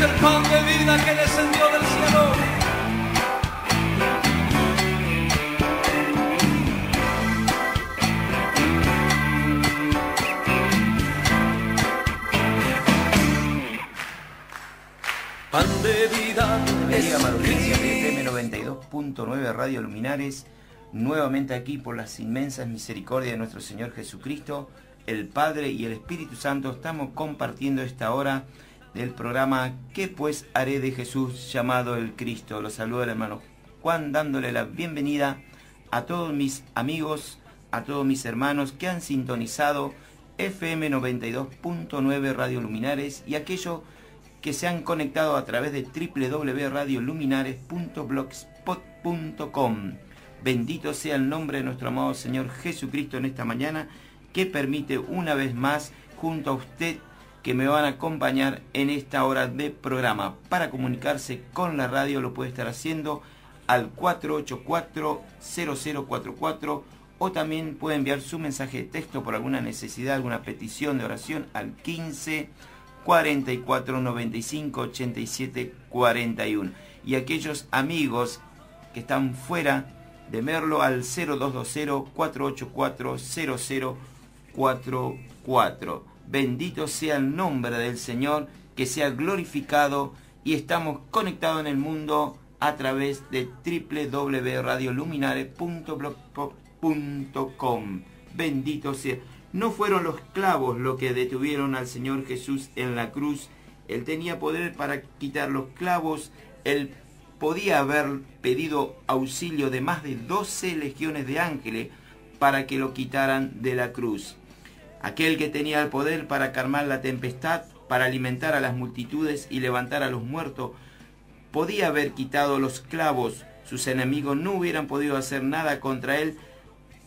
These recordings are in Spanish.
El pan de vida que descendió del cielo. Pan de vida. Bienvenida Marulencia de FM 92.9 Radio Luminares, nuevamente aquí por las inmensas misericordias de nuestro Señor Jesucristo, el Padre y el Espíritu Santo. Estamos compartiendo esta hora del programa ¿Qué pues haré de Jesús llamado el Cristo? Los saluda el hermano Juan, dándole la bienvenida a todos mis amigos, a todos mis hermanos que han sintonizado FM 92.9 Radio Luminares y aquellos que se han conectado a través de www.radioluminares.blogspot.com. Bendito sea el nombre de nuestro amado Señor Jesucristo en esta mañana, que permite una vez más junto a usted que me van a acompañar en esta hora de programa. Para comunicarse con la radio lo puede estar haciendo al 484-0044 o también puede enviar su mensaje de texto por alguna necesidad, alguna petición de oración al 15 44 95 87 41. Y aquellos amigos que están fuera de Merlo al 0220 484 0044. Bendito sea el nombre del Señor, que sea glorificado, y estamos conectados en el mundo a través de www.radioluminares.blogspot.com. Bendito sea. No fueron los clavos lo que detuvieron al Señor Jesús en la cruz. Él tenía poder para quitar los clavos. Él podía haber pedido auxilio de más de 12 legiones de ángeles para que lo quitaran de la cruz. Aquel que tenía el poder para calmar la tempestad, para alimentar a las multitudes y levantar a los muertos, podía haber quitado los clavos. Sus enemigos no hubieran podido hacer nada contra él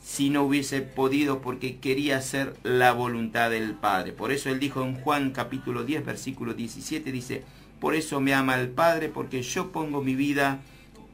si no hubiese podido, porque quería hacer la voluntad del Padre. Por eso él dijo en Juan capítulo 10, versículo 17, dice: por eso me ama el Padre, porque yo pongo mi vida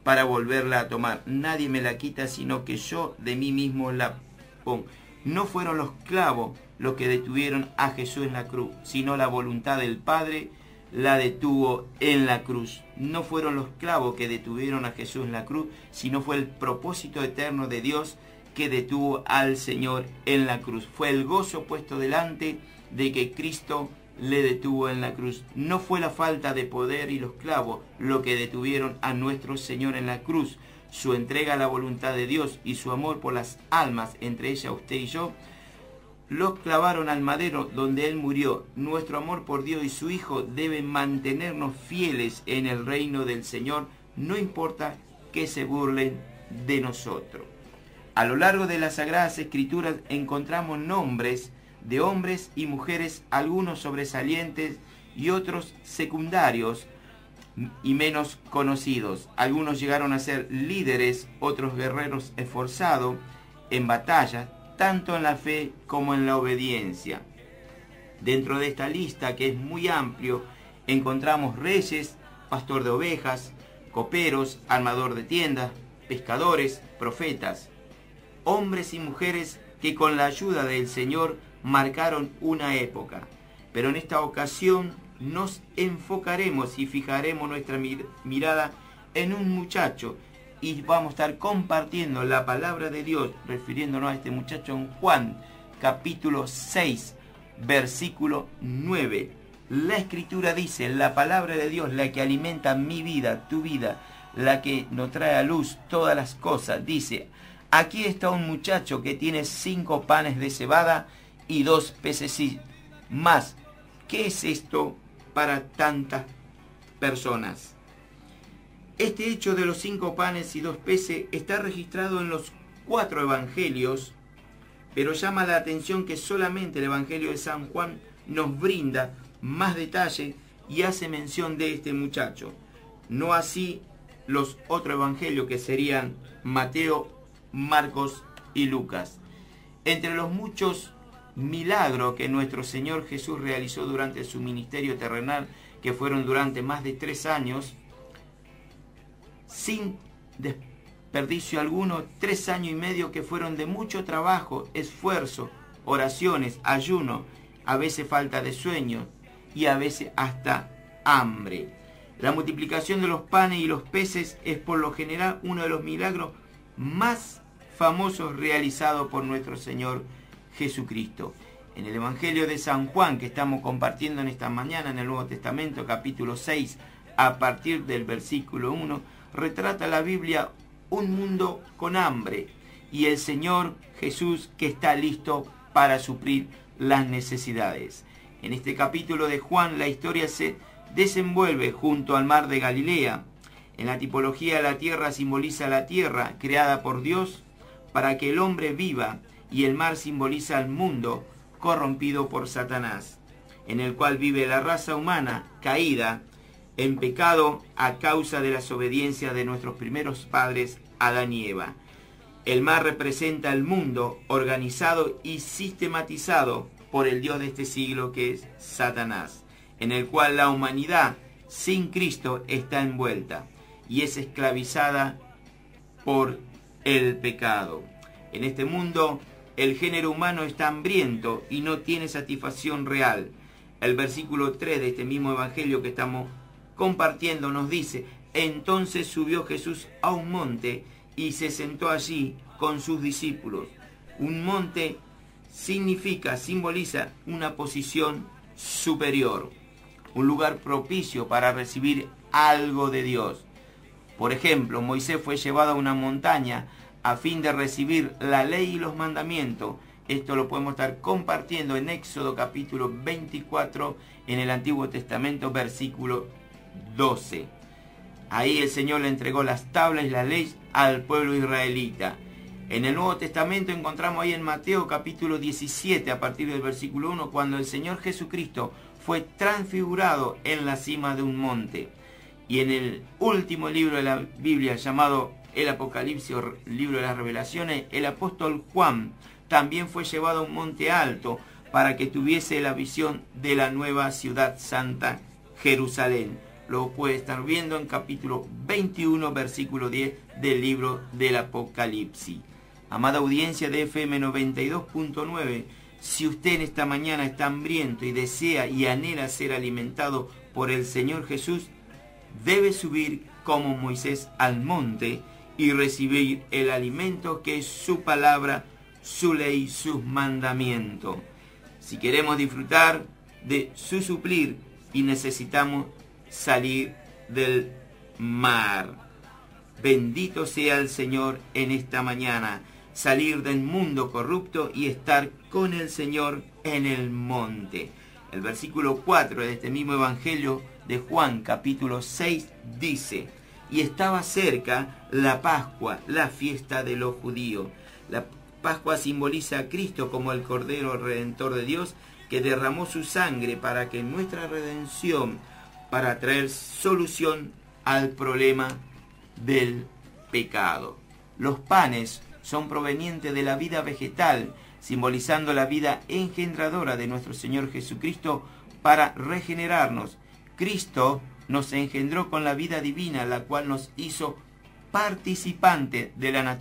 para volverla a tomar. Nadie me la quita, sino que yo de mí mismo la pongo. No fueron los clavos los que detuvieron a Jesús en la cruz, sino la voluntad del Padre la detuvo en la cruz. No fueron los clavos que detuvieron a Jesús en la cruz, sino fue el propósito eterno de Dios que detuvo al Señor en la cruz. Fue el gozo puesto delante de que Cristo le detuvo en la cruz. No fue la falta de poder y los clavos lo que detuvieron a nuestro Señor en la cruz. Su entrega a la voluntad de Dios y su amor por las almas, entre ellas usted y yo, los clavaron al madero donde Él murió. Nuestro amor por Dios y su Hijo debe mantenernos fieles en el reino del Señor, no importa que se burlen de nosotros. A lo largo de las Sagradas Escrituras encontramos nombres de hombres y mujeres, algunos sobresalientes y otros secundarios y menos conocidos. Algunos llegaron a ser líderes, otros guerreros esforzados en batalla, tanto en la fe como en la obediencia. Dentro de esta lista, que es muy amplio, encontramos reyes, pastor de ovejas, coperos, armador de tiendas, pescadores, profetas, hombres y mujeres que con la ayuda del Señor marcaron una época. Pero en esta ocasión nos enfocaremos y fijaremos nuestra mirada en un muchacho, y vamos a estar compartiendo la palabra de Dios refiriéndonos a este muchacho en Juan capítulo 6 versículo 9. La Escritura dice: la palabra de Dios, la que alimenta mi vida, tu vida, la que nos trae a luz todas las cosas, dice: aquí está un muchacho que tiene 5 panes de cebada y 2 peces más. ¿Qué es esto para tantas personas? Este hecho de los 5 panes y 2 peces está registrado en los 4 evangelios, pero llama la atención que solamente el evangelio de San Juan nos brinda más detalle y hace mención de este muchacho. No así los otros evangelios, que serían Mateo, Marcos y Lucas. Entre los muchos milagros que nuestro Señor Jesús realizó durante su ministerio terrenal, que fueron durante más de 3 años, sin perdicio alguno 3 años y medio que fueron de mucho trabajo, esfuerzo, oraciones, ayuno, a veces falta de sueño y a veces hasta hambre. La multiplicación de los panes y los peces es por lo general uno de los milagros más famosos realizados por nuestro Señor Jesucristo. En el Evangelio de San Juan, que estamos compartiendo en esta mañana en el Nuevo Testamento, capítulo 6, a partir del versículo 1, retrata la Biblia un mundo con hambre y el Señor Jesús que está listo para suplir las necesidades. En este capítulo de Juan, la historia se desenvuelve junto al mar de Galilea. En la tipología, la tierra simboliza la tierra creada por Dios para que el hombre viva, y el mar simboliza al mundo corrompido por Satanás, en el cual vive la raza humana caída en pecado a causa de la desobediencia de nuestros primeros padres, Adán y Eva. El mar representa el mundo organizado y sistematizado por el Dios de este siglo, que es Satanás, en el cual la humanidad sin Cristo está envuelta y es esclavizada por el pecado. En este mundo el género humano está hambriento y no tiene satisfacción real. El versículo 3 de este mismo evangelio que estamos compartiendo nos dice: entonces subió Jesús a un monte y se sentó allí con sus discípulos. Un monte simboliza una posición superior, un lugar propicio para recibir algo de Dios. Por ejemplo, Moisés fue llevado a una montaña a fin de recibir la ley y los mandamientos. Esto lo podemos estar compartiendo en Éxodo capítulo 24 en el Antiguo Testamento, versículo 12. Ahí el Señor le entregó las tablas y la ley al pueblo israelita. En el Nuevo Testamento encontramos ahí en Mateo capítulo 17 a partir del versículo 1, cuando el Señor Jesucristo fue transfigurado en la cima de un monte. Y en el último libro de la Biblia, llamado el Apocalipsis, o libro de las Revelaciones, el apóstol Juan también fue llevado a un monte alto para que tuviese la visión de la nueva ciudad santa, Jerusalén. Lo puede estar viendo en capítulo 21, versículo 10 del libro del Apocalipsis. Amada audiencia de FM 92.9, si usted en esta mañana está hambriento y desea y anhela ser alimentado por el Señor Jesús, debe subir como Moisés al monte y recibir el alimento que es su palabra, su ley, sus mandamientos. Si queremos disfrutar de su suplir, y necesitamos salir del mar. Bendito sea el Señor en esta mañana. Salir del mundo corrupto y estar con el Señor en el monte. El versículo 4 de este mismo Evangelio de Juan, capítulo 6, dice: y estaba cerca la Pascua, la fiesta de los judíos. La Pascua simboliza a Cristo como el Cordero Redentor de Dios, que derramó su sangre para que nuestra redención, para traer solución al problema del pecado. Los panes son provenientes de la vida vegetal, simbolizando la vida engendradora de nuestro Señor Jesucristo para regenerarnos. Cristo nos engendró con la vida divina, la cual nos hizo participantes de la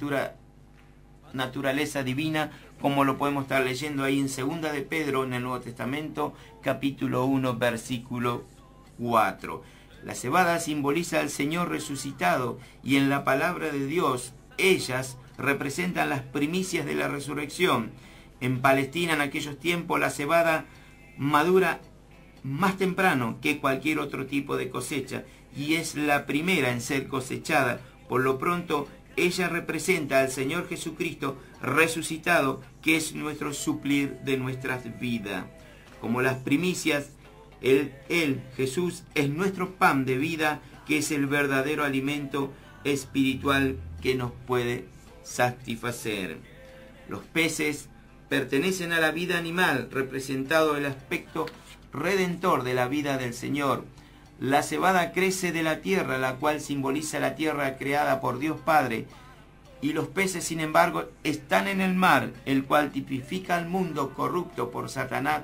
naturaleza divina, como lo podemos estar leyendo ahí en 2 de Pedro en el Nuevo Testamento, capítulo 1, versículo 4. La cebada simboliza al Señor resucitado, y en la palabra de Dios ellas representan las primicias de la resurrección. En Palestina en aquellos tiempos la cebada madura más temprano que cualquier otro tipo de cosecha y es la primera en ser cosechada. Por lo pronto, ella representa al Señor Jesucristo resucitado, que es nuestro suplir de nuestras vidas. Como las primicias, Jesús, es nuestro pan de vida, que es el verdadero alimento espiritual que nos puede satisfacer. Los peces pertenecen a la vida animal, representado el aspecto redentor de la vida del Señor. La cebada crece de la tierra, la cual simboliza la tierra creada por Dios Padre, y los peces, sin embargo, están en el mar, el cual tipifica al mundo corrupto por Satanás.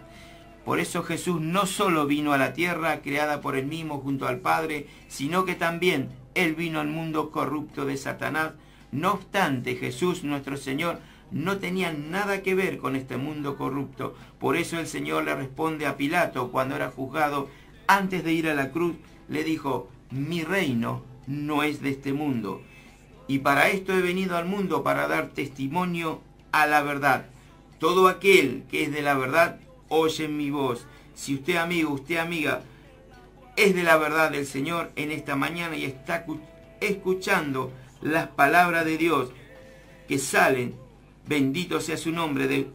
Por eso Jesús no solo vino a la tierra creada por él mismo junto al Padre, sino que también él vino al mundo corrupto de Satanás No obstante, Jesús nuestro Señor no tenía nada que ver con este mundo corrupto. Por eso el Señor le responde a Pilato cuando era juzgado. Antes de ir a la cruz, le dijo: mi reino no es de este mundo. Y para esto he venido al mundo, para dar testimonio a la verdad. Todo aquel que es de la verdad, oye mi voz. Si usted, amigo, usted, amiga, es de la verdad del Señor en esta mañana y está escuchando las palabras de Dios que salen, bendito sea su nombre, de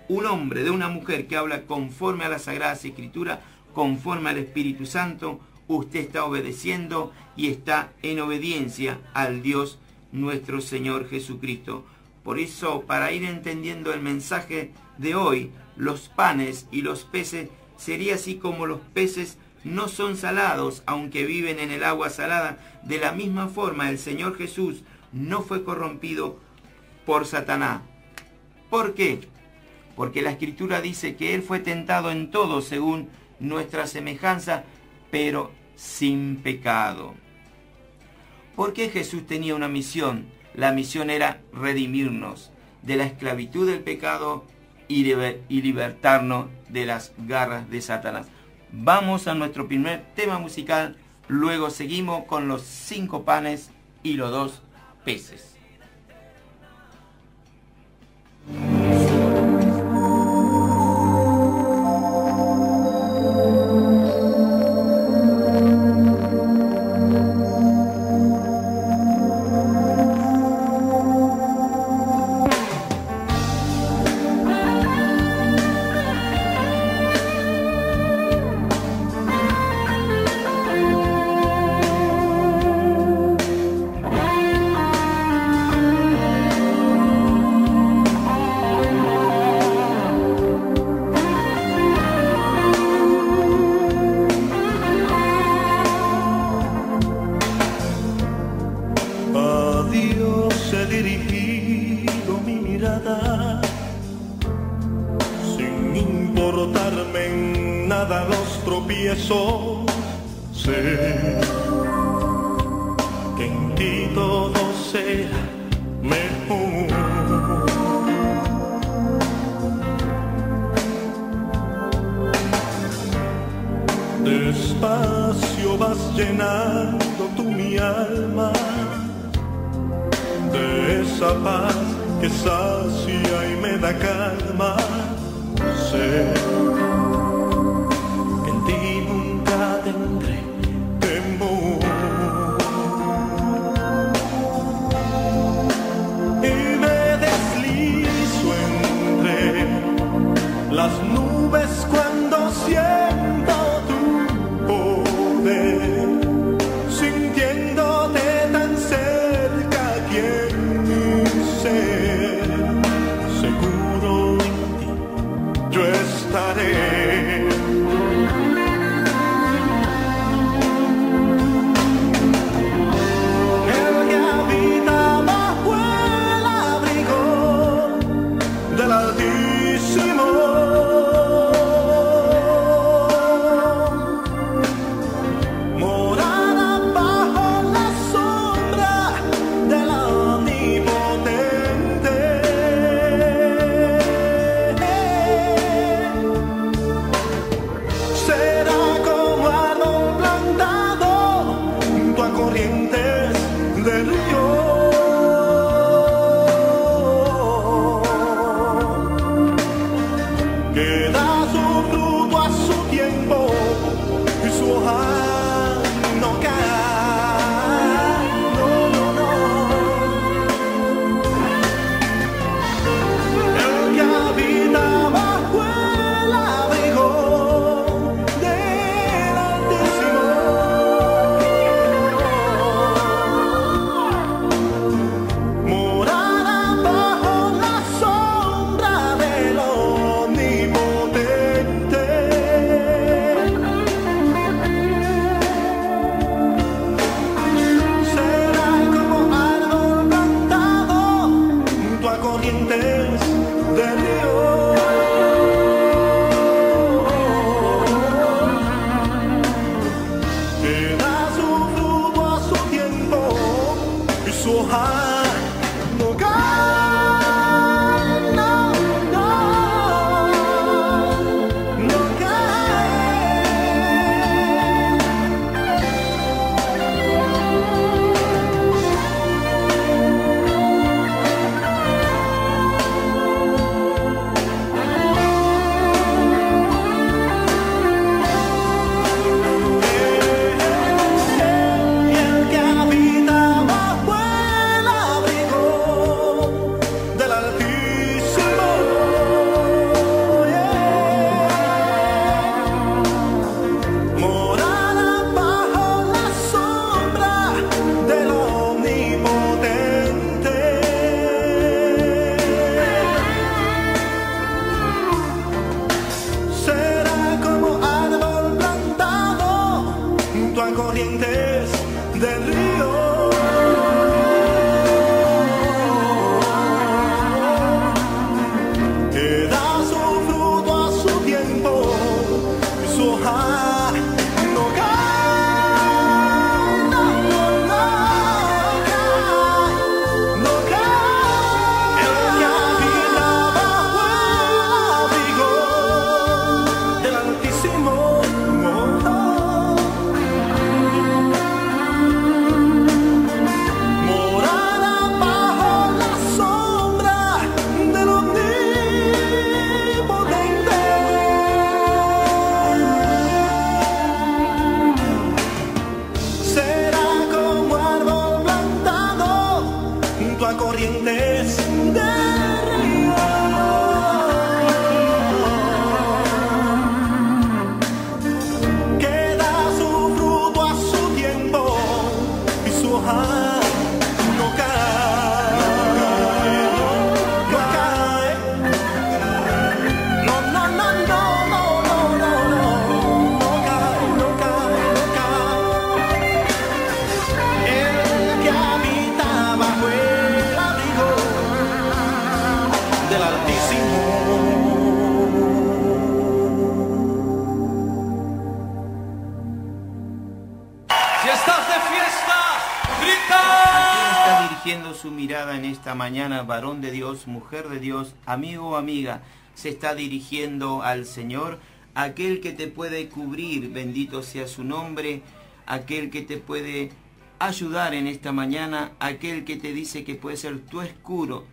un hombre, de una mujer que habla conforme a las Sagradas Escrituras, conforme al Espíritu Santo, usted está obedeciendo y está en obediencia al Dios nuestro Señor Jesucristo. Por eso, para ir entendiendo el mensaje de hoy, los panes y los peces sería así como los peces no son salados, aunque viven en el agua salada. De la misma forma, el Señor Jesús no fue corrompido por Satanás. ¿Por qué? Porque la Escritura dice que Él fue tentado en todo según nuestra semejanza, pero sin pecado. ¿Por qué Jesús tenía una misión? La misión era redimirnos de la esclavitud del pecado y libertarnos de las garras de Satanás. Vamos a nuestro primer tema musical, luego seguimos con los 5 panes y los 2 peces. Sé que en ti todo será mejor. Despacio vas llenando tú mi alma de esa paz que sacia y me da calma. Sé que en ti nunca tendré temor. Y me deslizo entre las nubes cuando siento tu poder, sintiéndote tan cerca aquí en mi ser. Seguro en ti yo estaré. no cae, no, no, no corrientes del río. Que da su fruto a su tiempo, y su hoja no cae, no, no, no cae, no cae. El que habita bajo el abrigo del Altísimo corrientes del río, que da su fruto a su tiempo, y su hoja no cae, no cae, no, no, no, no, no, no, no, no cae, no cae, no cae. El que habita bajo del Altísimo. Si estás de fiesta, grita. ¿A quién está dirigiendo su mirada en esta mañana, varón de Dios, mujer de Dios, amigo o amiga? Se está dirigiendo al Señor, aquel que te puede cubrir, bendito sea su nombre, aquel que te puede ayudar en esta mañana, aquel que te dice que puede ser tu escudo,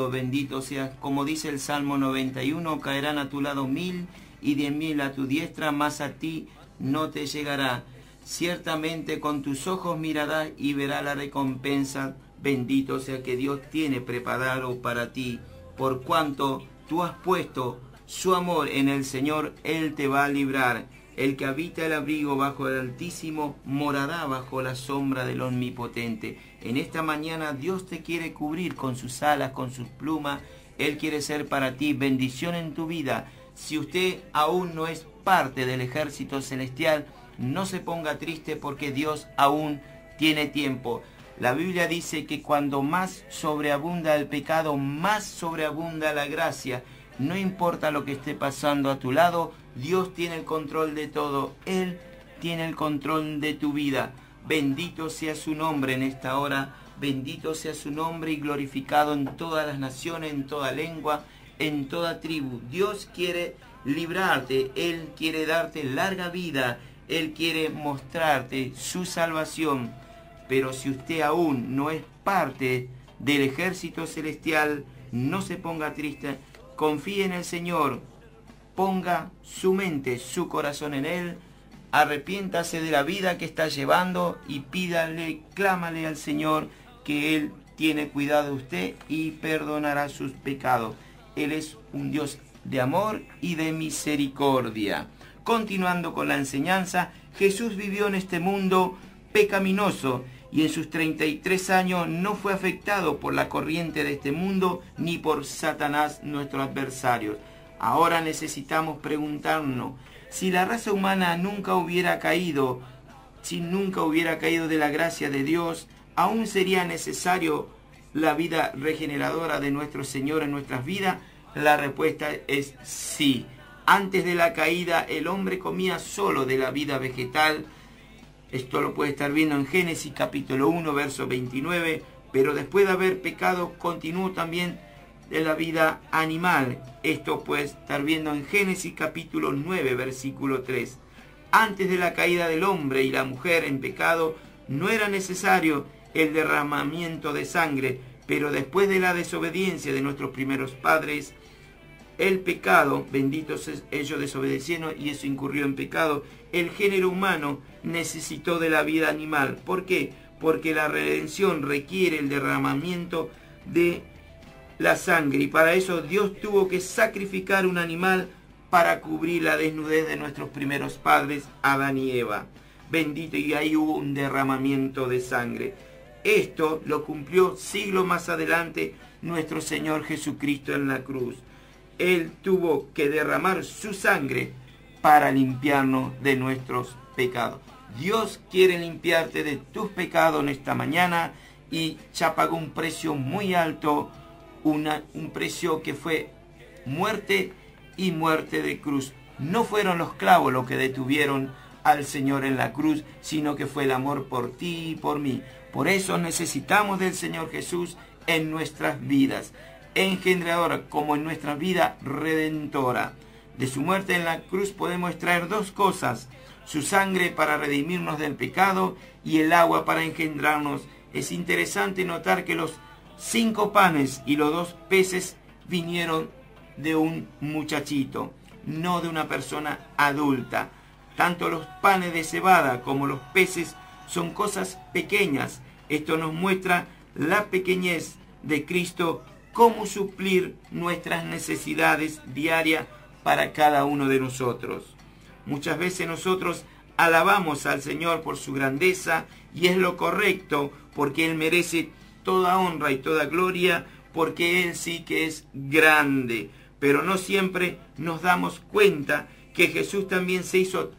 bendito sea, como dice el Salmo 91, caerán a tu lado 1000 y 10.000 a tu diestra, mas a ti no te llegará. Ciertamente con tus ojos mirarás y verás la recompensa, bendito sea que Dios tiene preparado para ti, por cuanto tú has puesto su amor en el Señor, Él te va a librar. El que habita el abrigo bajo el Altísimo morará bajo la sombra del Omnipotente. En esta mañana Dios te quiere cubrir con sus alas, con sus plumas. Él quiere ser para ti bendición en tu vida. Si usted aún no es parte del ejército celestial, no se ponga triste porque Dios aún tiene tiempo. La Biblia dice que cuando más sobreabunda el pecado, más sobreabunda la gracia. No importa lo que esté pasando a tu lado, Dios tiene el control de todo. Él tiene el control de tu vida. Bendito sea su nombre en esta hora. Bendito sea su nombre y glorificado en todas las naciones, en toda lengua, en toda tribu. Dios quiere librarte. Él quiere darte larga vida. Él quiere mostrarte su salvación. Pero si usted aún no es parte del ejército celestial, no se ponga triste. Confíe en el Señor, ponga su mente, su corazón en Él, arrepiéntase de la vida que está llevando y pídale, clámale al Señor que Él tiene cuidado de usted y perdonará sus pecados. Él es un Dios de amor y de misericordia. Continuando con la enseñanza, Jesús vivió en este mundo pecaminoso y en sus 33 años no fue afectado por la corriente de este mundo ni por Satanás, nuestro adversario. Ahora necesitamos preguntarnos, si la raza humana nunca hubiera caído, si nunca hubiera caído de la gracia de Dios, ¿aún sería necesario la vida regeneradora de nuestro Señor en nuestras vidas? La respuesta es sí. Antes de la caída, el hombre comía solo de la vida vegetal. Esto lo puede estar viendo en Génesis capítulo 1, verso 29. pero después de haber pecado continuó también de la vida animal. Esto pues estar viendo en Génesis capítulo 9, versículo 3. Antes de la caída del hombre y la mujer en pecado, no era necesario el derramamiento de sangre, pero después de la desobediencia de nuestros primeros padres, el pecado, benditos ellos desobedecieron y eso incurrió en pecado, el género humano necesitó de la vida animal. ¿Por qué? Porque la redención requiere el derramamiento de la sangre y para eso Dios tuvo que sacrificar un animal para cubrir la desnudez de nuestros primeros padres, Adán y Eva. Bendito, y ahí hubo un derramamiento de sangre. Esto lo cumplió siglos más adelante nuestro Señor Jesucristo en la cruz. Él tuvo que derramar su sangre para limpiarnos de nuestros pecados. Dios quiere limpiarte de tus pecados en esta mañana y ya pagó un precio muy alto, un precio que fue muerte y muerte de cruz. No fueron los clavos los que detuvieron al Señor en la cruz, sino que fue el amor por ti y por mí. Por eso necesitamos del Señor Jesús en nuestras vidas, engendradora como en nuestra vida redentora. De su muerte en la cruz podemos extraer dos cosas: su sangre para redimirnos del pecado y el agua para engendrarnos. Es interesante notar que los 5 panes y los 2 peces vinieron de un muchachito, no de una persona adulta. Tanto los panes de cebada como los peces son cosas pequeñas. Esto nos muestra la pequeñez de Cristo, cómo suplir nuestras necesidades diarias para cada uno de nosotros. Muchas veces nosotros alabamos al Señor por su grandeza y es lo correcto porque Él merece toda honra y toda gloria porque Él sí que es grande. Pero no siempre nos damos cuenta que Jesús también se hizo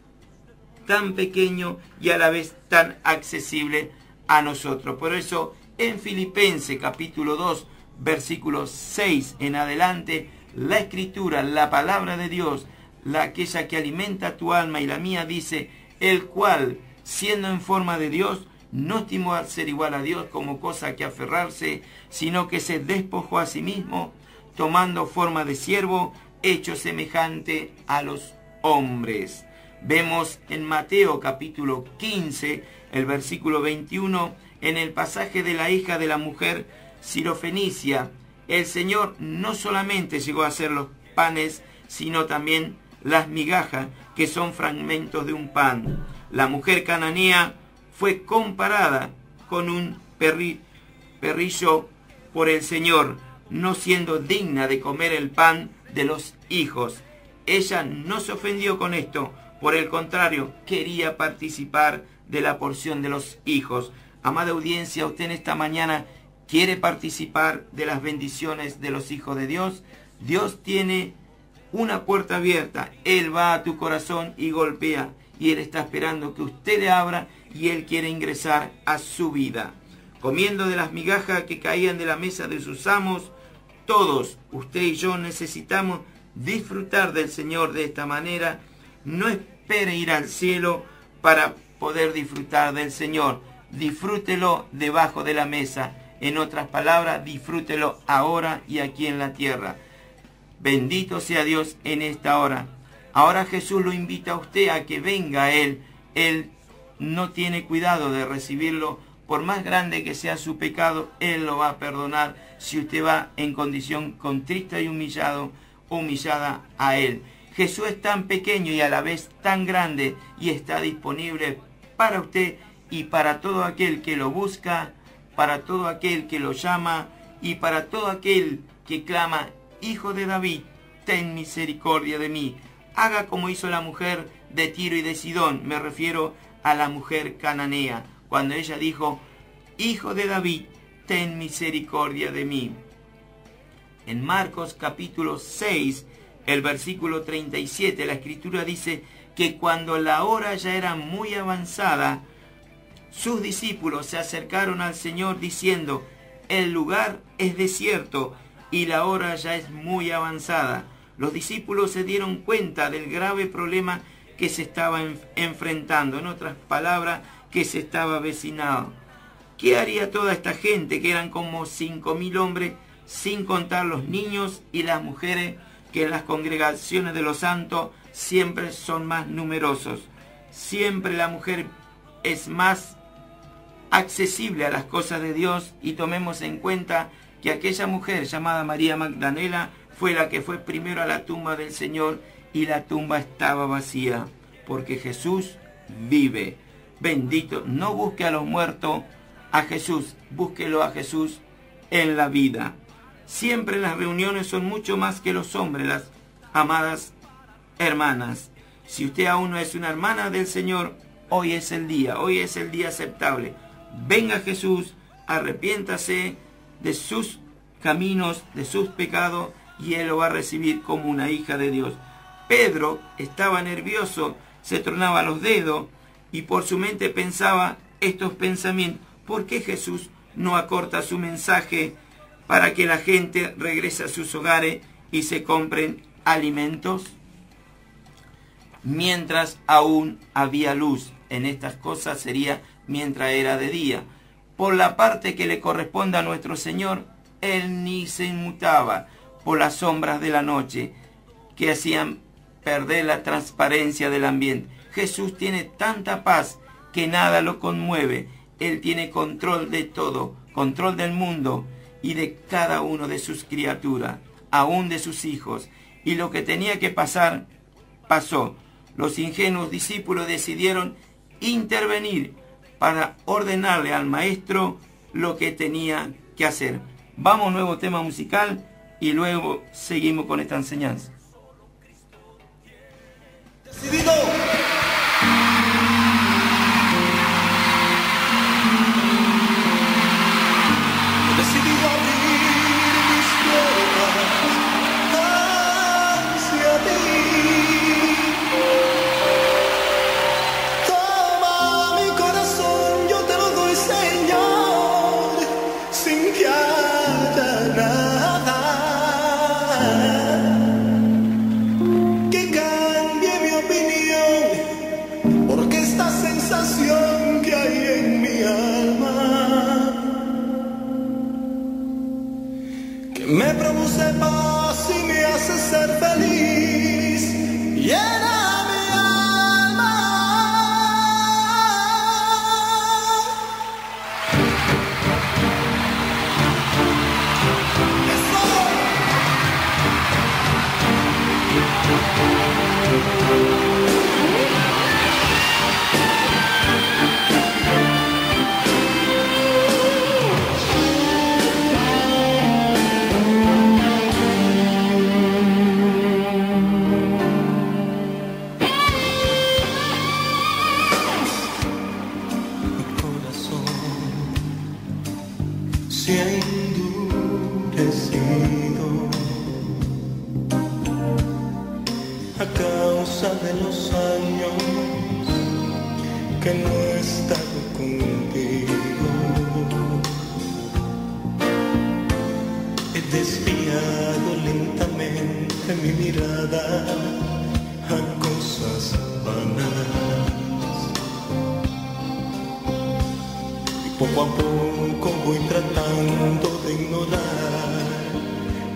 tan pequeño y a la vez tan accesible a nosotros. Por eso en Filipenses capítulo 2, versículo 6 en adelante, la Escritura, la palabra de Dios, aquella que alimenta tu alma y la mía, dice: el cual, siendo en forma de Dios, no estimó al ser igual a Dios como cosa a que aferrarse, sino que se despojó a sí mismo, tomando forma de siervo, hecho semejante a los hombres. Vemos en Mateo capítulo 15, el versículo 21, en el pasaje de la hija de la mujer sirofenicia, el Señor no solamente llegó a hacer los panes, sino también las migajas, que son fragmentos de un pan. La mujer cananea fue comparada con un perrillo por el Señor, no siendo digna de comer el pan de los hijos. Ella no se ofendió con esto, por el contrario, quería participar de la porción de los hijos. Amada audiencia, usted en esta mañana quiere participar de las bendiciones de los hijos de Dios. Dios tiene una puerta abierta. Él va a tu corazón y golpea. Y Él está esperando que usted le abra y Él quiere ingresar a su vida. Comiendo de las migajas que caían de la mesa de sus amos, todos, usted y yo, necesitamos disfrutar del Señor de esta manera. No espere ir al cielo para poder disfrutar del Señor. Disfrútelo debajo de la mesa. En otras palabras, disfrútelo ahora y aquí en la tierra. Bendito sea Dios en esta hora. Ahora Jesús lo invita a usted a que venga a Él. Él no tiene cuidado de recibirlo. Por más grande que sea su pecado, Él lo va a perdonar si usted va en condición contrita y humillada a Él. Jesús es tan pequeño y a la vez tan grande y está disponible para usted y para todo aquel que lo busca, para todo aquel que lo llama y para todo aquel que clama: Hijo de David, ten misericordia de mí. Haga como hizo la mujer de Tiro y de Sidón. Me refiero a la mujer cananea, cuando ella dijo: Hijo de David, ten misericordia de mí. En Marcos capítulo 6, el versículo 37, la Escritura dice que cuando la hora ya era muy avanzada, sus discípulos se acercaron al Señor diciendo: el lugar es desierto y la hora ya es muy avanzada. Los discípulos se dieron cuenta del grave problema que se estaba enfrentando, en otras palabras, que se estaba avecinando. ¿Qué haría toda esta gente, que eran como 5.000 hombres, sin contar los niños y las mujeres, que en las congregaciones de los santos siempre son más numerosos? Siempre la mujer es más accesible a las cosas de Dios, y tomemos en cuenta que aquella mujer llamada María Magdalena fue la que fue primero a la tumba del Señor, y la tumba estaba vacía, porque Jesús vive. Bendito, no busque a los muertos, a Jesús, búsquelo a Jesús en la vida. Siempre las reuniones son mucho más que los hombres, las amadas hermanas. Si usted aún no es una hermana del Señor, hoy es el día aceptable. Venga Jesús, arrepiéntase de sus caminos, de sus pecados, y Él lo va a recibir como una hija de Dios. Pedro estaba nervioso, se tronaba los dedos, y por su mente pensaba estos pensamientos: ¿por qué Jesús no acorta su mensaje para que la gente regrese a sus hogares y se compren alimentos? Mientras aún había luz, en estas cosas sería mientras era de día. Por la parte que le corresponde a nuestro Señor, Él ni se inmutaba por las sombras de la noche, que hacían perder la transparencia del ambiente. Jesús tiene tanta paz que nada lo conmueve. Él tiene control de todo, control del mundo y de cada uno de sus criaturas, aún de sus hijos. Y lo que tenía que pasar, pasó. Los ingenuos discípulos decidieron intervenir para ordenarle al maestro lo que tenía que hacer. Vamos a un nuevo tema musical y luego seguimos con esta enseñanza. Decidido. Decidido abrir mis puertas hacia ti. Toma mi corazón, yo te lo doy, Señor, sin que haya nada que cambie mi opinión, porque esta sensación que hay en mi alma, que me produce paz y me hace ser feliz, llena mi alma. Eso. Se ha endurecido a causa de los años que no he estado contigo. He desviado lentamente mi mirada a cosas vanas. Poco a poco voy tratando de ignorar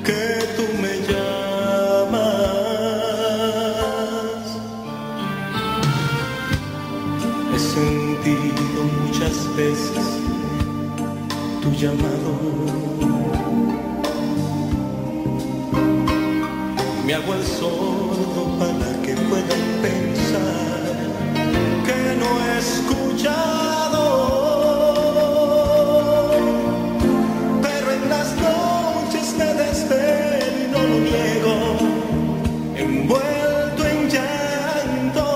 que tú me llamas. He sentido muchas veces tu llamado. Me hago el sordo para que puedan pensar que no he escuchado. Envuelto en llanto,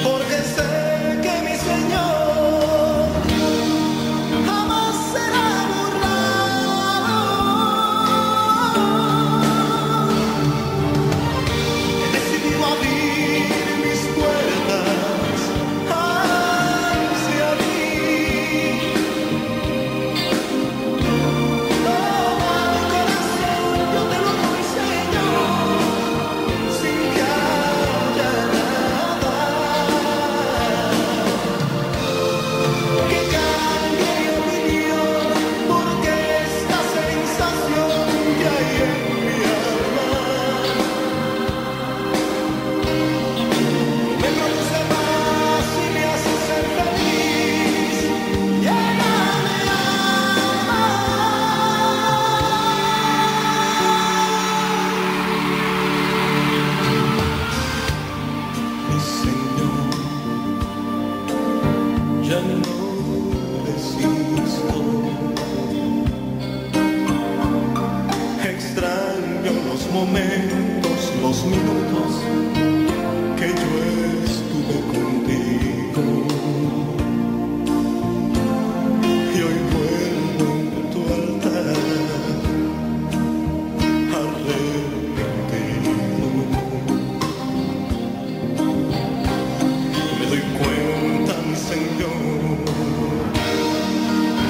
porque sé que mi Señor jamás será burlado.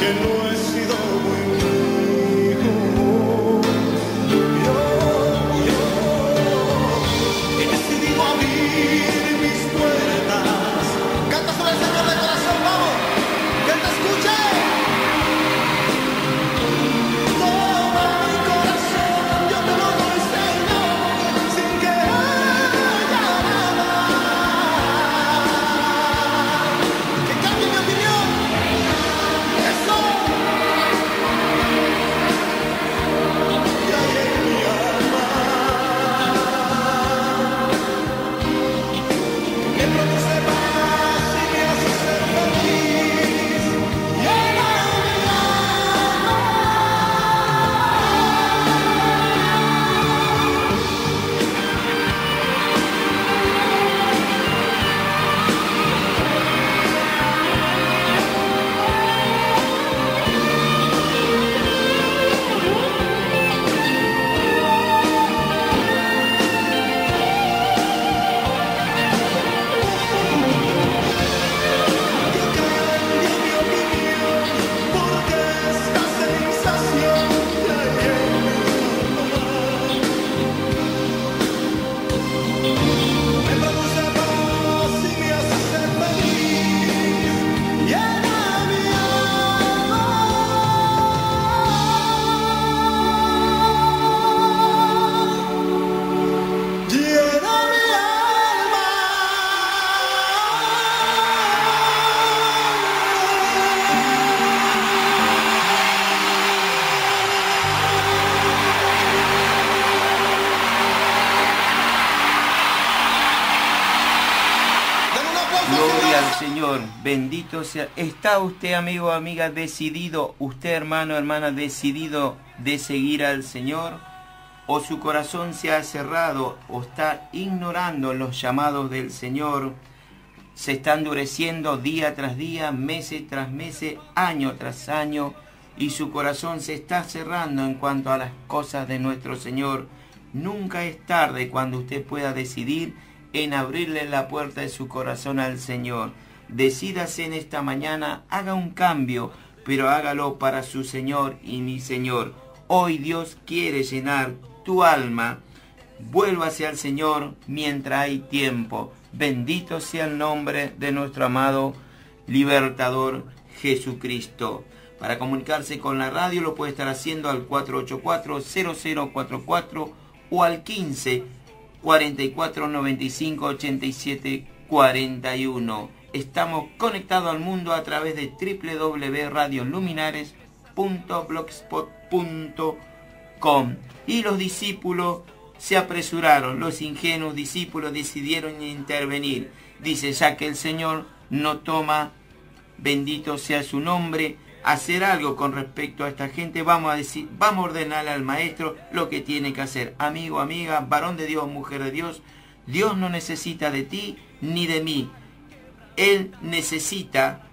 que no he sido buen hijo. Yo he decidido abrir mis puertas. Canta sobre el Señor de corazón, vamos, que Él te escuche. Toma mi corazón, yo te lo doy, Señor, sin que haya nada que cambie mi opinión. Eso. Y hay en mi alma que produce paz y me hace ser feliz. Llena mi porque esta sensación que hay en mi alma me produce paz y me hace ser feliz. Llena mi alma. Llena mi Gloria al Señor, bendito sea. ¿Está usted, amigo o amiga, decidido, usted, hermano o hermana, decidido de seguir al Señor? ¿O su corazón se ha cerrado o está ignorando los llamados del Señor? Se está endureciendo día tras día, meses tras meses, año tras año, y su corazón se está cerrando en cuanto a las cosas de nuestro Señor. Nunca es tarde cuando usted pueda decidir en abrirle la puerta de su corazón al Señor. Decídase en esta mañana, haga un cambio, pero hágalo para su Señor y mi Señor. Hoy Dios quiere llenar tu alma. Vuélvase al Señor mientras hay tiempo. Bendito sea el nombre de nuestro amado libertador Jesucristo. Para comunicarse con la radio lo puede estar haciendo al 484-0044 o al 15 44 95 87 41. Estamos conectados al mundo a través de www.radioluminares.blogspot.com. Y los discípulos se apresuraron, los ingenuos discípulos decidieron intervenir. Dice, ya que el Señor no toma, bendito sea su nombre, hacer algo con respecto a esta gente, vamos a ordenarle al maestro lo que tiene que hacer. Amigo, amiga, varón de Dios, mujer de Dios, Dios no necesita de ti ni de mí. Él necesita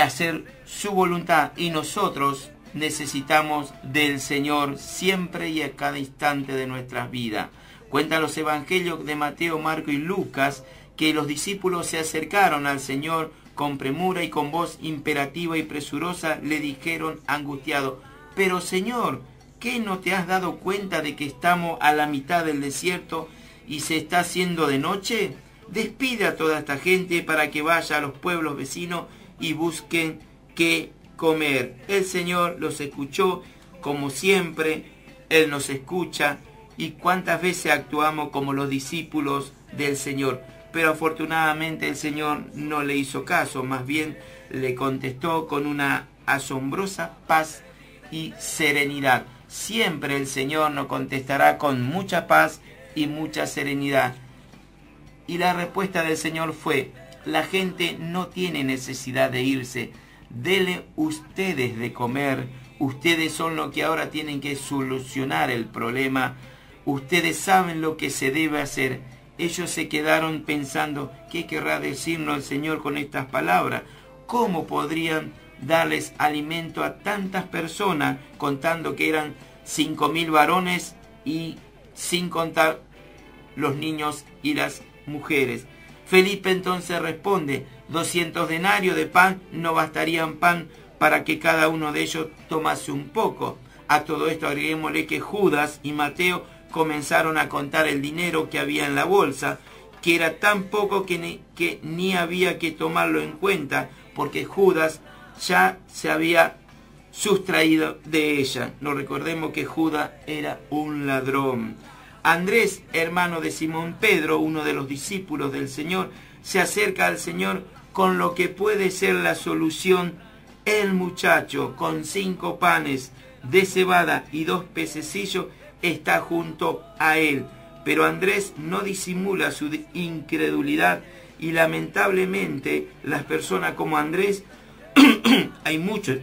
hacer su voluntad y nosotros necesitamos del Señor siempre y a cada instante de nuestras vidas. Cuentan los evangelios de Mateo, Marco y Lucas que los discípulos se acercaron al Señor con premura y con voz imperativa y presurosa le dijeron angustiados, pero Señor, ¿qué no te has dado cuenta de que estamos a la mitad del desierto y se está haciendo de noche? Despide a toda esta gente para que vaya a los pueblos vecinos y busquen qué comer. El Señor los escuchó, como siempre, Él nos escucha, y cuántas veces actuamos como los discípulos del Señor. Pero afortunadamente el Señor no le hizo caso, más bien le contestó con una asombrosa paz y serenidad. Siempre el Señor nos contestará con mucha paz y mucha serenidad. Y la respuesta del Señor fue, la gente no tiene necesidad de irse, dele ustedes de comer, ustedes son los que ahora tienen que solucionar el problema, ustedes saben lo que se debe hacer. Ellos se quedaron pensando, ¿qué querrá decirnos el Señor con estas palabras? ¿Cómo podrían darles alimento a tantas personas, contando que eran 5.000 varones y sin contar los niños y las mujeres? Felipe entonces responde, 200 denarios de pan no bastarían pan para que cada uno de ellos tomase un poco. A todo esto agreguémosle que Judas y Mateo comenzaron a contar el dinero que había en la bolsa, que era tan poco que ni había que tomarlo en cuenta, porque Judas ya se había sustraído de ella. No recordemos que Judas era un ladrón. Andrés, hermano de Simón Pedro, uno de los discípulos del Señor, se acerca al Señor con lo que puede ser la solución. El muchacho, con 5 panes de cebada y 2 pececillos, está junto a él. Pero Andrés no disimula su incredulidad, y lamentablemente las personas como Andrés, hay muchos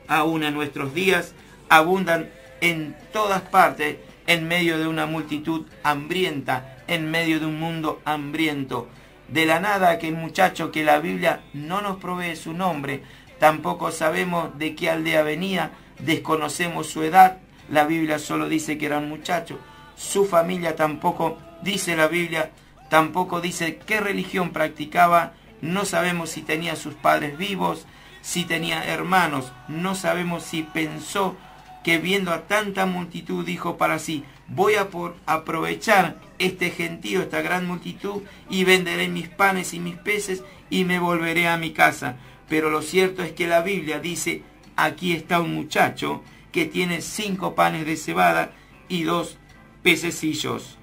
aún en nuestros días, abundan en todas partes, en medio de una multitud hambrienta, en medio de un mundo hambriento. De la nada, aquel muchacho que la Biblia no nos provee su nombre, tampoco sabemos de qué aldea venía, desconocemos su edad, la Biblia solo dice que era un muchacho, su familia tampoco dice la Biblia, tampoco dice qué religión practicaba, no sabemos si tenía sus padres vivos, si tenía hermanos, no sabemos si pensó que viendo a tanta multitud dijo para sí, voy a aprovechar este gentío, esta gran multitud, y venderé mis panes y mis peces y me volveré a mi casa. Pero lo cierto es que la Biblia dice, aquí está un muchacho que tiene 5 panes de cebada y 2 pececillos.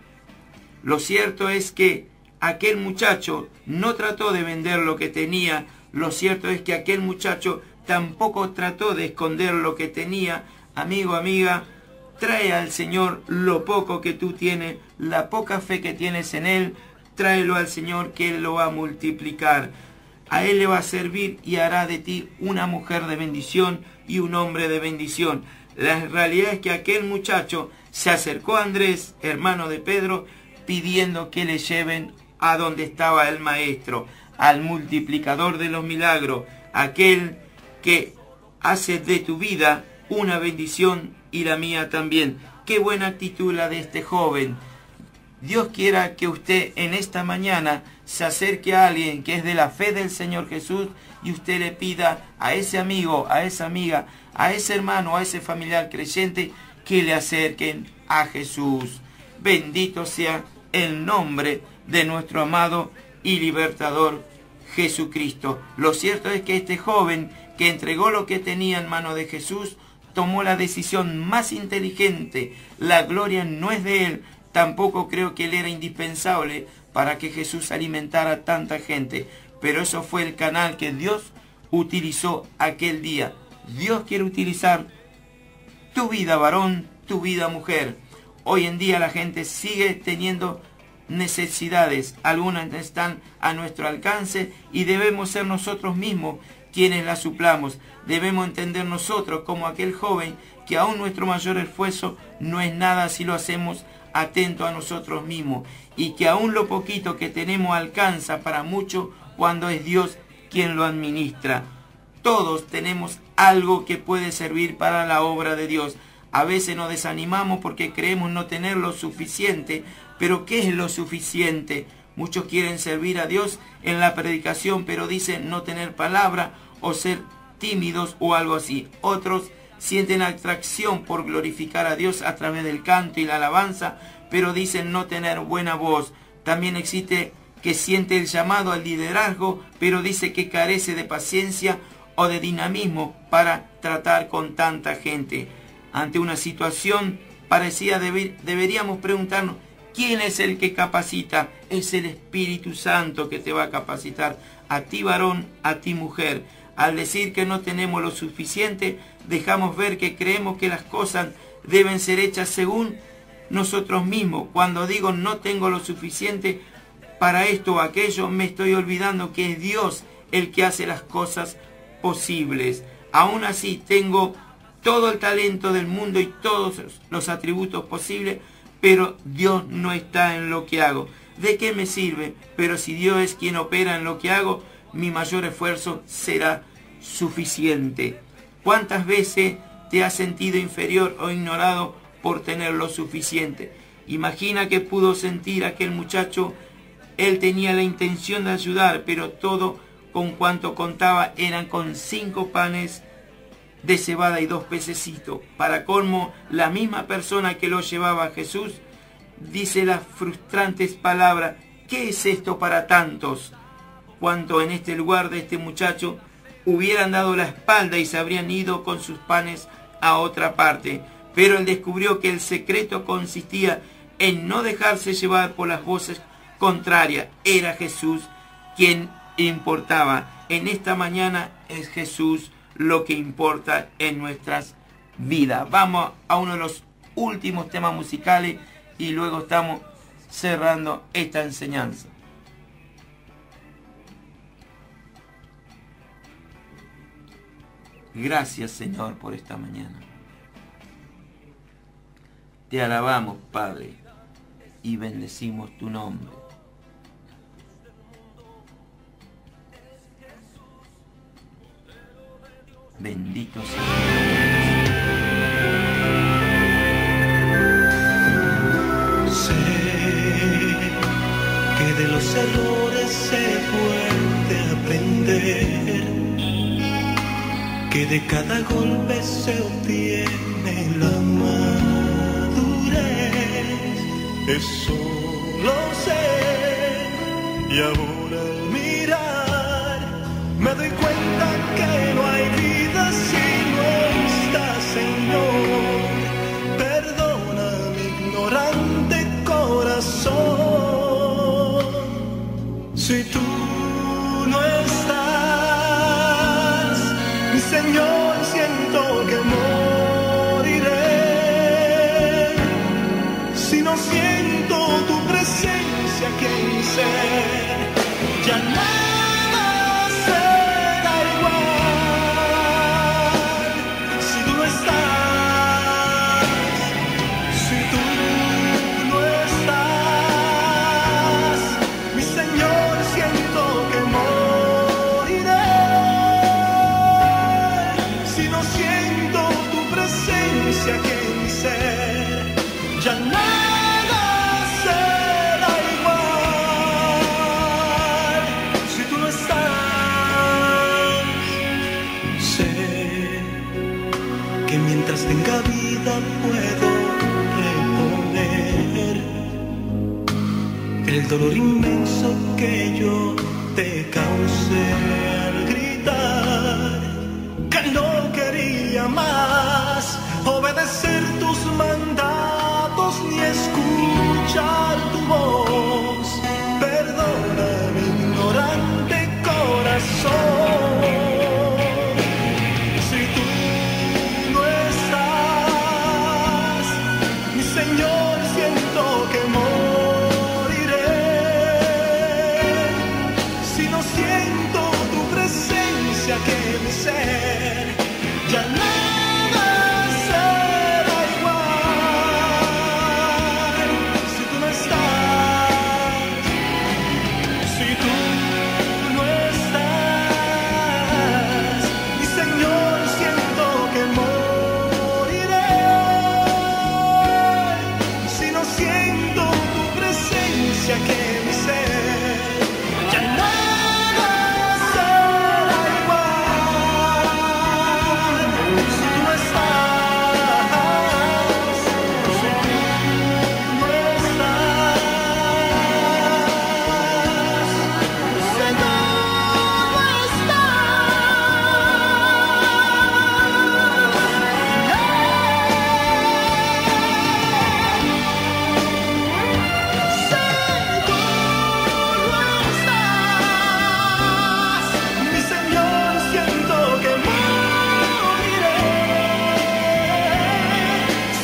Lo cierto es que aquel muchacho no trató de vender lo que tenía, lo cierto es que aquel muchacho tampoco trató de esconder lo que tenía. Amigo, amiga, trae al Señor lo poco que tú tienes, la poca fe que tienes en Él, tráelo al Señor, que Él lo va a multiplicar. A Él le va a servir y hará de ti una mujer de bendición y un hombre de bendición. La realidad es que aquel muchacho se acercó a Andrés, hermano de Pedro, pidiendo que le lleven a donde estaba el Maestro, al multiplicador de los milagros, aquel que hace de tu vida una bendición y la mía también. Qué buena actitud la de este joven. Dios quiera que usted en esta mañana se acerque a alguien que es de la fe del Señor Jesús y usted le pida a ese amigo, a esa amiga, a ese hermano, a ese familiar creyente que le acerquen a Jesús. Bendito sea el nombre de nuestro amado y libertador Jesucristo. Lo cierto es que este joven que entregó lo que tenía en mano de Jesús tomó la decisión más inteligente. La gloria no es de él. Tampoco creo que él era indispensable para que Jesús alimentara a tanta gente. Pero eso fue el canal que Dios utilizó aquel día. Dios quiere utilizar tu vida, varón, tu vida, mujer. Hoy en día la gente sigue teniendo necesidades. Algunas están a nuestro alcance y debemos ser nosotros mismos quienes las suplamos. Debemos entender nosotros como aquel joven que aún nuestro mayor esfuerzo no es nada si lo hacemos atento a nosotros mismos, y que aún lo poquito que tenemos alcanza para mucho cuando es Dios quien lo administra. Todos tenemos algo que puede servir para la obra de Dios. A veces nos desanimamos porque creemos no tener lo suficiente, pero ¿qué es lo suficiente? Muchos quieren servir a Dios en la predicación, pero dicen no tener palabra o ser tímidos o algo así. Otros sienten atracción por glorificar a Dios a través del canto y la alabanza, pero dicen no tener buena voz. También existe que siente el llamado al liderazgo, pero dice que carece de paciencia o de dinamismo para tratar con tanta gente. Ante una situación parecida deberíamos preguntarnos, ¿quién es el que capacita? Es el Espíritu Santo que te va a capacitar, a ti varón, a ti mujer. Al decir que no tenemos lo suficiente, dejamos ver que creemos que las cosas deben ser hechas según nosotros mismos. Cuando digo no tengo lo suficiente para esto o aquello, me estoy olvidando que es Dios el que hace las cosas posibles. Aún así tengo todo el talento del mundo y todos los atributos posibles, pero Dios no está en lo que hago. ¿De qué me sirve? Pero si Dios es quien opera en lo que hago, mi mayor esfuerzo será suficiente. ¿Cuántas veces te has sentido inferior o ignorado por tener lo suficiente? Imagina que pudo sentir aquel muchacho. Él tenía la intención de ayudar, pero todo con cuanto contaba eran con 5 panes de cebada y 2 pececitos. Para colmo, la misma persona que lo llevaba a Jesús dice las frustrantes palabras: ¿qué es esto para tantos? Cuanto en este lugar de este muchacho hubieran dado la espalda y se habrían ido con sus panes a otra parte. Pero él descubrió que el secreto consistía en no dejarse llevar por las voces contrarias. Era Jesús quien importaba. En esta mañana es Jesús lo que importa en nuestras vidas. Vamos a uno de los últimos temas musicales y luego estamos cerrando esta enseñanza. Gracias, Señor, por esta mañana. Te alabamos, Padre, y bendecimos tu nombre. Bendito sea. Sé que de los errores se puede aprender, que de cada golpe se obtiene la madurez. Eso lo sé, y ahora al mirar me doy cuenta que no hay vida si no estás, Señor. Perdona mi ignorante corazón. Si tú no estás, mi Señor, siento que moriré. Si no siento tu presencia aquí en mi ser, ya nada será igual. Si tú no estás, si tú no estás, mi Señor, siento que moriré. Si no siento tu presencia aquí en mi ser, ya nada será igual. Si tú no estás, sé que mientras tenga vida puedo reponer el dolor inmenso que yo te causé al gritar que no quería más obedecer tus mandatos ni escuchar tu voz. Perdona mi ignorante corazón. Si tú no estás, mi Señor, siento que moriré. Si no siento tu presencia que en mi ser, ya nada será igual. Si tú no estás, si tú no estás, mi Señor, siento que moriré. Si no siento tu presencia que en mi ser, ya nada será igual. Si tú no estás, si tú no estás, si tú no estás, mi Señor, siento que moriré.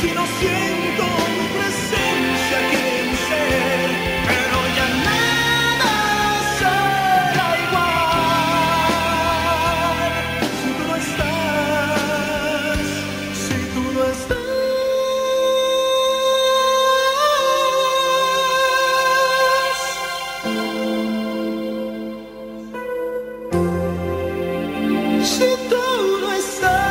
Si no siento tu presencia aquí en mi ser, pero ya nada será igual. Si tú no estás, si tú no estás. Si tú no estás,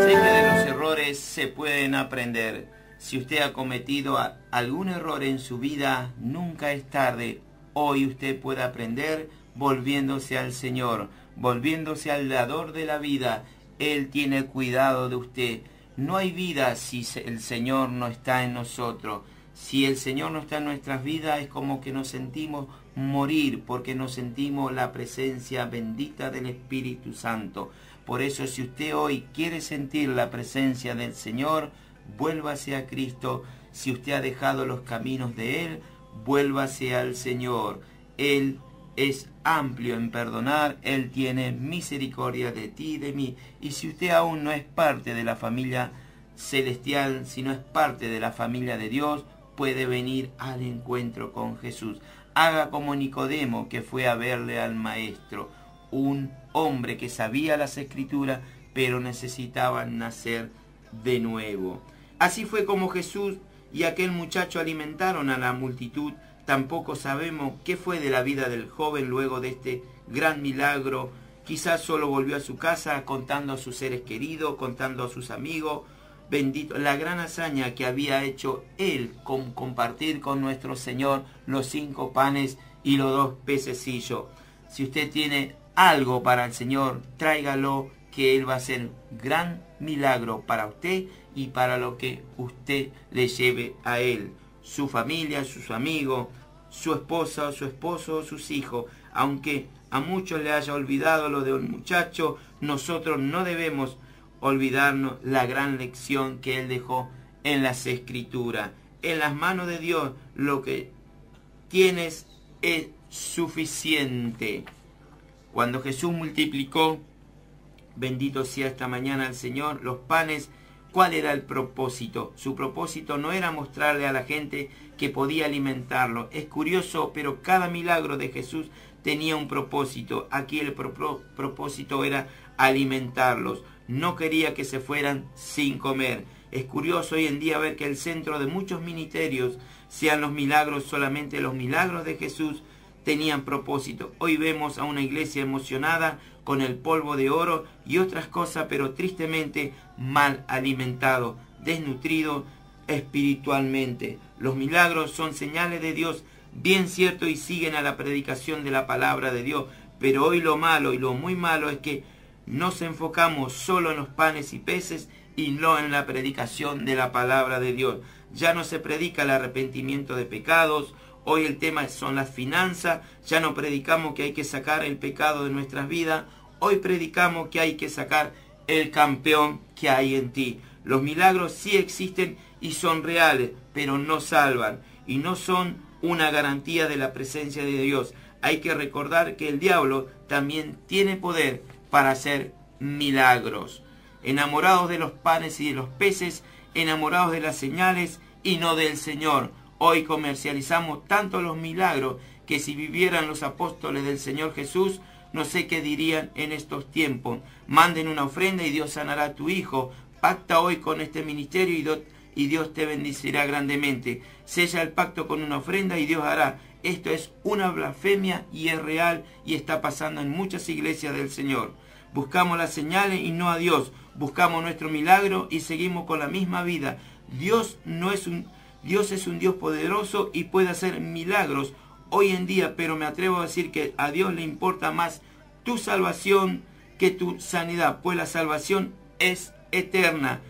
Sé que de los errores se pueden aprender. Si usted ha cometido algún error en su vida, nunca es tarde. Hoy usted puede aprender volviéndose al Señor, volviéndose al dador de la vida. Él tiene cuidado de usted. No hay vida si el Señor no está en nosotros. Si el Señor no está en nuestras vidas, es como que nos sentimos morir, porque nos sentimos la presencia bendita del Espíritu Santo. Por eso, si usted hoy quiere sentir la presencia del Señor, vuélvase a Cristo. Si usted ha dejado los caminos de Él, vuélvase al Señor. Él es amplio en perdonar, Él tiene misericordia de ti y de mí. Y si usted aún no es parte de la familia celestial, si no es parte de la familia de Dios, puede venir al encuentro con Jesús. Haga como Nicodemo, que fue a verle al Maestro, un hombre que sabía las Escrituras, pero necesitaba nacer de nuevo. Así fue como Jesús y aquel muchacho alimentaron a la multitud. Tampoco sabemos qué fue de la vida del joven luego de este gran milagro. Quizás solo volvió a su casa contando a sus seres queridos, contando a sus amigos. Bendito la gran hazaña que había hecho él con compartir con nuestro Señor los 5 panes y los 2 pececillos. Si usted tiene algo para el Señor, tráigalo, que Él va a hacer gran milagro para usted y para lo que usted le lleve a Él. Su familia, sus amigos, su esposa, su esposo, sus hijos. Aunque a muchos le haya olvidado lo de un muchacho, nosotros no debemos olvidarnos la gran lección que Él dejó en las Escrituras. En las manos de Dios lo que tienes es suficiente. Cuando Jesús multiplicó, bendito sea esta mañana el Señor, los panes, ¿cuál era el propósito? Su propósito no era mostrarle a la gente que podía alimentarlo. Es curioso, pero cada milagro de Jesús tenía un propósito. Aquí el propósito era alimentarlos. No quería que se fueran sin comer. Es curioso hoy en día ver que el centro de muchos ministerios sean los milagros, solamente los milagros de Jesús tenían propósito. Hoy vemos a una iglesia emocionada con el polvo de oro y otras cosas, pero tristemente mal alimentado, desnutrido espiritualmente. Los milagros son señales de Dios, bien cierto, y siguen a la predicación de la palabra de Dios. Pero hoy lo malo y lo muy malo es que nos enfocamos solo en los panes y peces y no en la predicación de la palabra de Dios. Ya no se predica el arrepentimiento de pecados. Hoy el tema son las finanzas. Ya no predicamos que hay que sacar el pecado de nuestras vidas. Hoy predicamos que hay que sacar el campeón que hay en ti. Los milagros sí existen y son reales, pero no salvan y no son una garantía de la presencia de Dios. Hay que recordar que el diablo también tiene poder para hacer milagros. Enamorados de los panes y de los peces, enamorados de las señales y no del Señor. Hoy comercializamos tanto los milagros que si vivieran los apóstoles del Señor Jesús, no sé qué dirían en estos tiempos. Manden una ofrenda y Dios sanará a tu hijo. Pacta hoy con este ministerio y Dios te bendecirá grandemente. Sella el pacto con una ofrenda y Dios hará. Esto es una blasfemia y es real y está pasando en muchas iglesias del Señor. Buscamos las señales y no a Dios. Buscamos nuestro milagro y seguimos con la misma vida. Dios es un Dios poderoso y puede hacer milagros hoy en día, pero me atrevo a decir que a Dios le importa más tu salvación que tu sanidad, pues la salvación es eterna.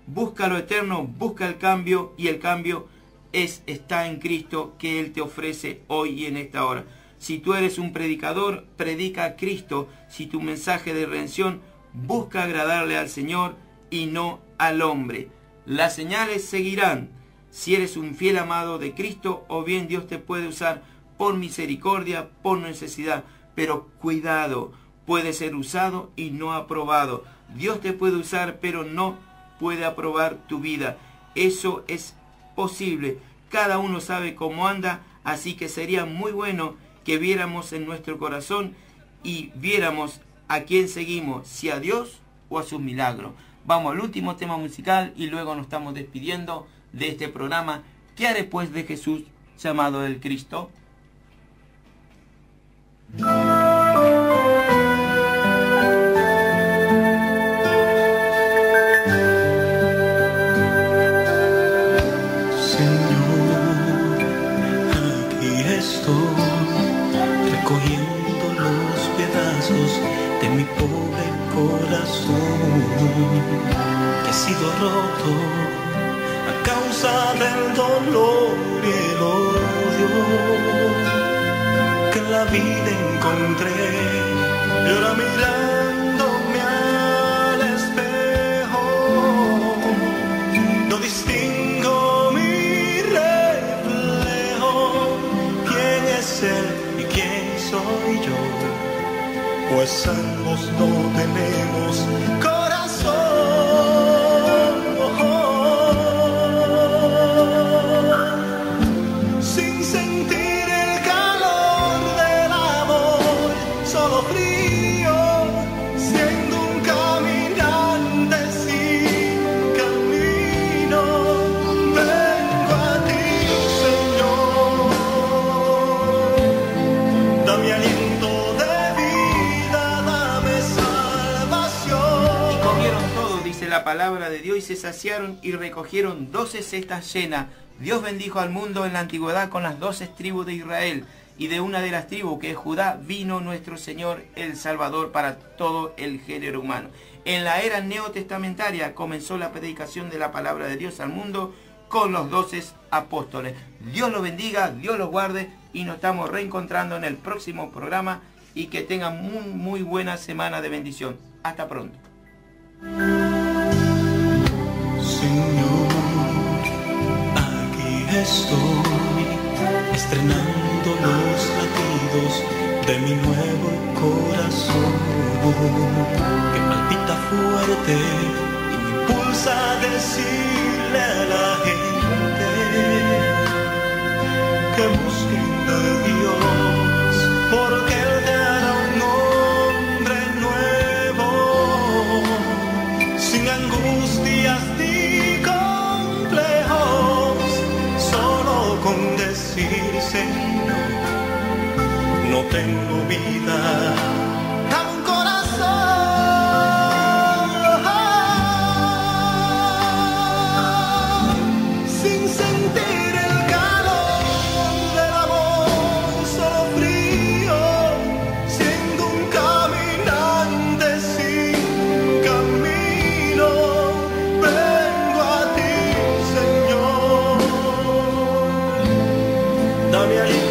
Busca lo eterno, busca el cambio, y el cambio está en Cristo, que Él te ofrece hoy y en esta hora. Si tú eres un predicador, predica a Cristo. Si tu mensaje de redención, busca agradarle al Señor y no al hombre. Las señales seguirán si eres un fiel amado de Cristo, o bien Dios te puede usar por misericordia, por necesidad. Pero cuidado, puede ser usado y no aprobado. Dios te puede usar, pero no puede aprobar tu vida. Eso es posible. Cada uno sabe cómo anda, así que sería muy bueno que viéramos en nuestro corazón y viéramos a quién seguimos, si a Dios o a sus milagros. Vamos al último tema musical y luego nos estamos despidiendo de este programa. ¿Qué haré pues de Jesús, llamado el Cristo? estoy recogiendo los pedazos de mi pobre corazón que ha sido roto a causa del dolor y el odio que en la vida encontré. Y ahora mirándome al espejo no distingo mi reflejo. ¿Quién es él y quién soy yo? Pues ambos no tenemos corazón. Sin sentir el calor del amor, solo frío, siendo un caminante sin camino. Vengo a ti, Señor, dame aliento de vida, dame salvación. Y comieron todo, dice la palabra de Dios, y se saciaron y recogieron 12 cestas llenas. Dios bendijo al mundo en la antigüedad con las 12 tribus de Israel, y de una de las tribus, que es Judá, vino nuestro Señor el Salvador para todo el género humano. En la era neotestamentaria comenzó la predicación de la palabra de Dios al mundo con los 12 apóstoles. Dios los bendiga, Dios los guarde, y nos estamos reencontrando en el próximo programa, y que tengan muy buena semana de bendición. Hasta pronto. Señor, aquí estoy estrenando los latidos de mi nuevo corazón que palpita fuerte y me impulsa a decirle a la gente que busquen de Dios, porque Él te hará un hombre nuevo, sin angustias ni complejos, solo con decir Señor, no tengo vida, dame un corazón, sin sentir el calor del amor, solo frío, siendo un caminante sin camino. Vengo a ti, Señor, dame aliento